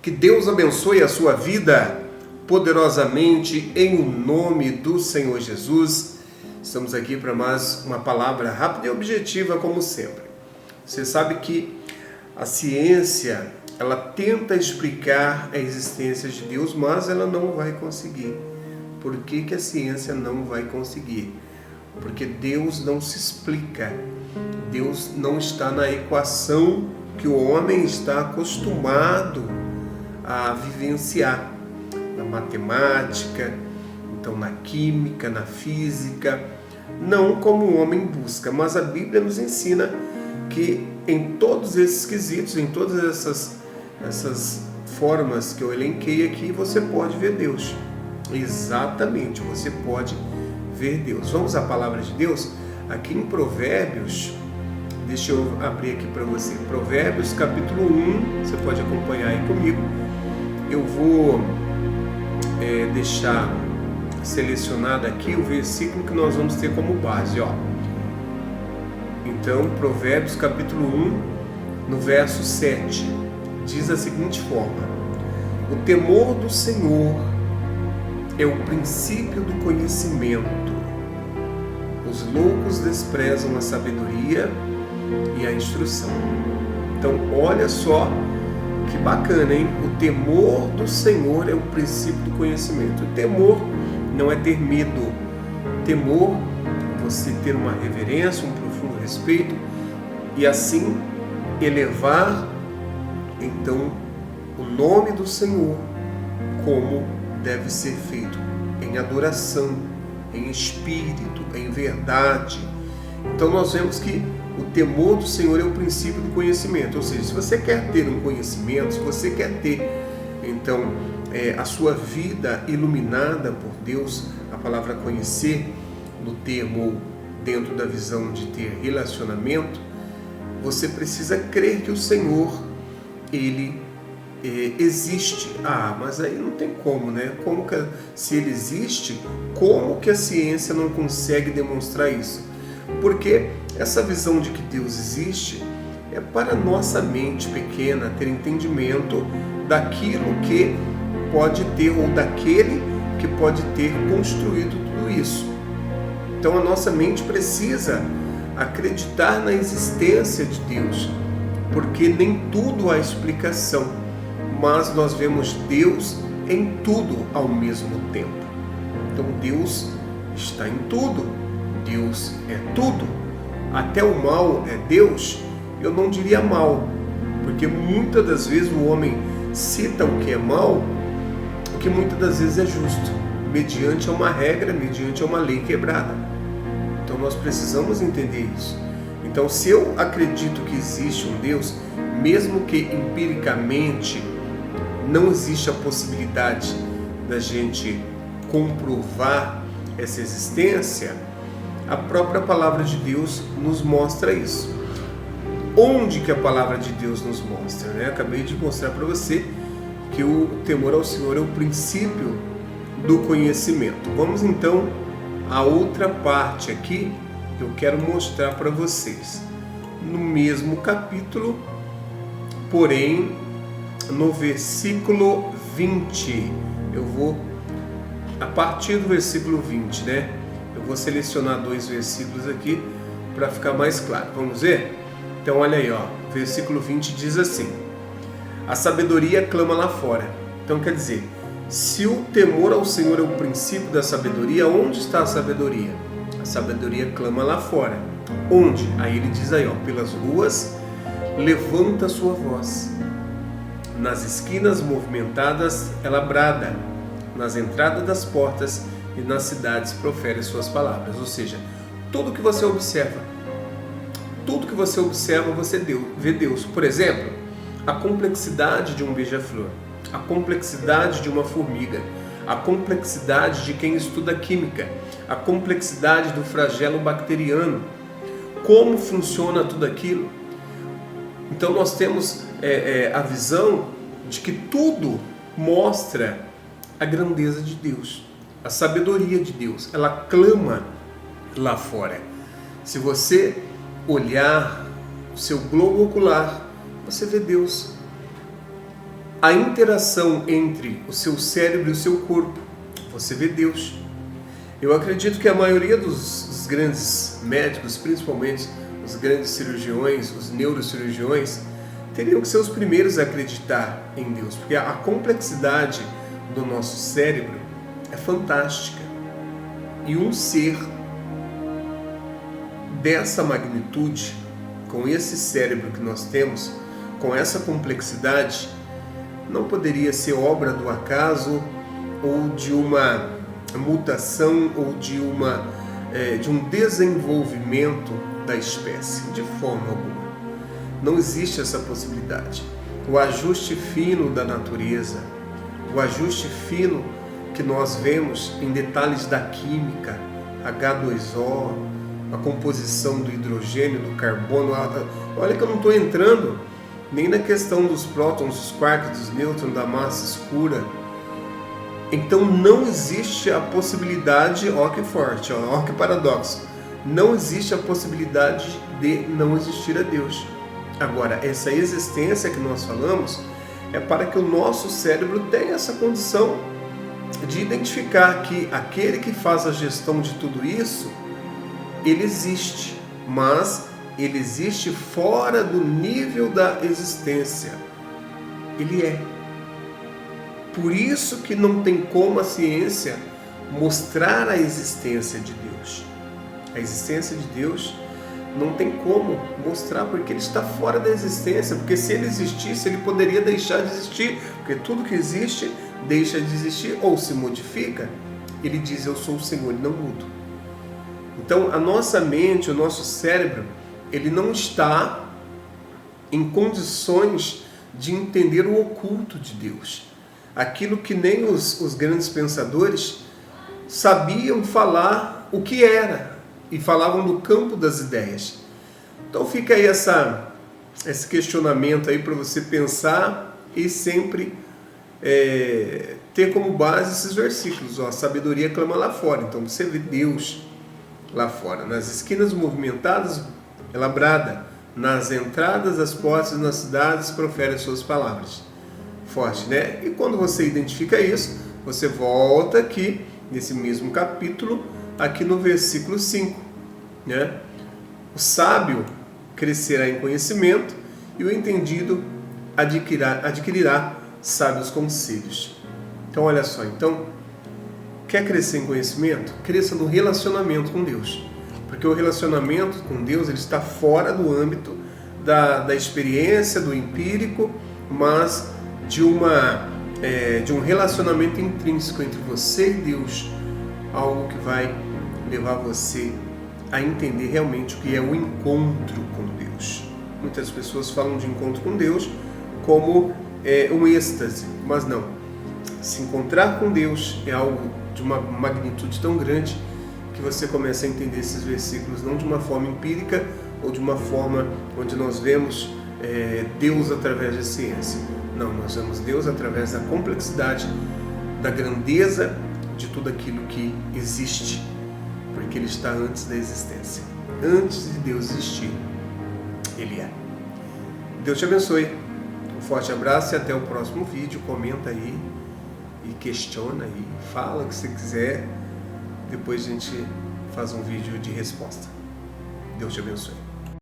Que Deus abençoe a sua vida poderosamente em o nome do Senhor Jesus. Estamos aqui para mais uma palavra rápida e objetiva, como sempre. Você sabe que a ciência, ela tenta explicar a existência de Deus, mas ela não vai conseguir. Por que a ciência não vai conseguir? Porque Deus não se explica. Deus não está na equação que o homem está acostumado a vivenciar. Na matemática, então na química, na física, não como o homem busca, mas a Bíblia nos ensina que em todos esses quesitos, em todas essas formas que eu elenquei aqui, você pode ver Deus. Exatamente, você pode ver Deus. Vamos à palavra de Deus? Aqui em Provérbios, deixa eu abrir aqui para você. Provérbios capítulo 1, você pode acompanhar aí comigo. Eu vou deixar selecionado aqui o versículo que nós vamos ter como base, ó. Então, Provérbios capítulo 1, no verso 7, diz da seguinte forma: o temor do Senhor é o princípio do conhecimento. Os loucos desprezam a sabedoria e a instrução. Então, olha só que bacana, hein? O temor do Senhor é o princípio do conhecimento. O temor não é ter medo. Temor é você ter uma reverência, um profundo respeito e assim elevar então o nome do Senhor como deve ser feito, em adoração, em espírito, em verdade. Então nós vemos que o temor do Senhor é o princípio do conhecimento. Ou seja, se você quer ter um conhecimento, se você quer ter então a sua vida iluminada por Deus, a palavra conhecer no termo ou dentro da visão de ter relacionamento, você precisa crer que o Senhor, Ele existe. Mas aí não tem como, né? Se Ele existe, como que a ciência não consegue demonstrar isso? Porque essa visão de que Deus existe é para a nossa mente pequena ter entendimento daquilo que pode ter ou daquele que pode ter construído tudo isso. Então a nossa mente precisa acreditar na existência de Deus, porque nem tudo há explicação, mas nós vemos Deus em tudo ao mesmo tempo. Então Deus está em tudo, Deus é tudo. Até o mal é Deus. Eu não diria mal, porque muitas das vezes o homem cita o que é mal, o que muitas das vezes é justo, mediante uma regra, mediante uma lei quebrada. Então nós precisamos entender isso. Então, se eu acredito que existe um Deus, mesmo que empiricamente não existe a possibilidade da gente comprovar essa existência, a própria palavra de Deus nos mostra isso. Onde que a palavra de Deus nos mostra, né? Acabei de mostrar para você que o temor ao Senhor é o princípio do conhecimento. Vamos então à outra parte aqui que eu quero mostrar para vocês. No mesmo capítulo, porém, no versículo 20, eu vou, a partir do versículo 20, né? Eu vou selecionar 2 versículos aqui para ficar mais claro. Vamos ver? Então olha aí, ó. Versículo 20 diz assim: a sabedoria clama lá fora. Então quer dizer, se o temor ao Senhor é o princípio da sabedoria, onde está a sabedoria? A sabedoria clama lá fora. Onde? Aí ele diz aí, ó, pelas ruas levanta sua voz. Nas esquinas movimentadas ela brada. Nas entradas das portas e nas cidades profere suas palavras. Ou seja, tudo que você observa, você vê Deus. Por exemplo, a complexidade de um beija-flor, a complexidade de uma formiga, a complexidade de quem estuda química, a complexidade do flagelo bacteriano, como funciona tudo aquilo. Então nós temos a visão de que tudo mostra a grandeza de Deus, a sabedoria de Deus. Ela clama lá fora. Se você olhar o seu globo ocular, você vê Deus. a interação entre o seu cérebro e o seu corpo. Você vê Deus. Eu acredito que a maioria dos grandes médicos, principalmente os grandes cirurgiões, os neurocirurgiões, teriam que ser os primeiros a acreditar em Deus, porque a complexidade do nosso cérebro é fantástica. E um ser dessa magnitude, com esse cérebro que nós temos, com essa complexidade, não poderia ser obra do acaso ou de uma mutação ou de um desenvolvimento da espécie, de forma alguma. Não existe essa possibilidade. O ajuste fino da natureza, o ajuste fino que nós vemos em detalhes da química, H2O, a composição do hidrogênio, do carbono. Olha que eu não estou entrando nem na questão dos prótons, dos quarks, dos nêutrons, da massa escura. Então não existe a possibilidade, ó que forte, ó que paradoxo, não existe a possibilidade de não existir a Deus. Agora, essa existência que nós falamos é para que o nosso cérebro tenha essa condição de identificar que aquele que faz a gestão de tudo isso, ele existe, mas ele existe fora do nível da existência. Ele é. Por isso que não tem como a ciência mostrar a existência de Deus. A existência de Deus não tem como mostrar, porque ele está fora da existência, porque se ele existisse, ele poderia deixar de existir, porque tudo que existe deixa de existir ou se modifica. Ele diz, eu sou o Senhor, ele não muda. Então, a nossa mente, o nosso cérebro, ele não está em condições de entender o oculto de Deus. Aquilo que nem os grandes pensadores sabiam falar o que era, e falavam do campo das ideias. Então fica aí esse questionamento aí para você pensar e sempre ter como base esses versículos. A sabedoria clama lá fora. Então você vê Deus lá fora. Nas esquinas movimentadas, ela brada. Nas entradas das portas nas cidades, profere as suas palavras. Forte, né? E quando você identifica isso, você volta aqui, nesse mesmo capítulo, aqui no versículo 5, né? O sábio crescerá em conhecimento e o entendido adquirirá sábios conselhos. Então olha só, quer crescer em conhecimento? Cresça no relacionamento com Deus, porque o relacionamento com Deus ele está fora do âmbito da experiência, do empírico, mas de um relacionamento intrínseco entre você e Deus, algo que vai levar você a entender realmente o que é o encontro com Deus. Muitas pessoas falam de encontro com Deus como um êxtase, mas não. Se encontrar com Deus é algo de uma magnitude tão grande que você começa a entender esses versículos não de uma forma empírica ou de uma forma onde nós vemos Deus através da ciência. Não, nós vemos Deus através da complexidade, da grandeza de tudo aquilo que existe, porque Ele está antes da existência. Antes de Deus existir, Ele é. Deus te abençoe. Um forte abraço e até o próximo vídeo. Comenta aí e questiona aí, fala o que você quiser. Depois a gente faz um vídeo de resposta. Deus te abençoe.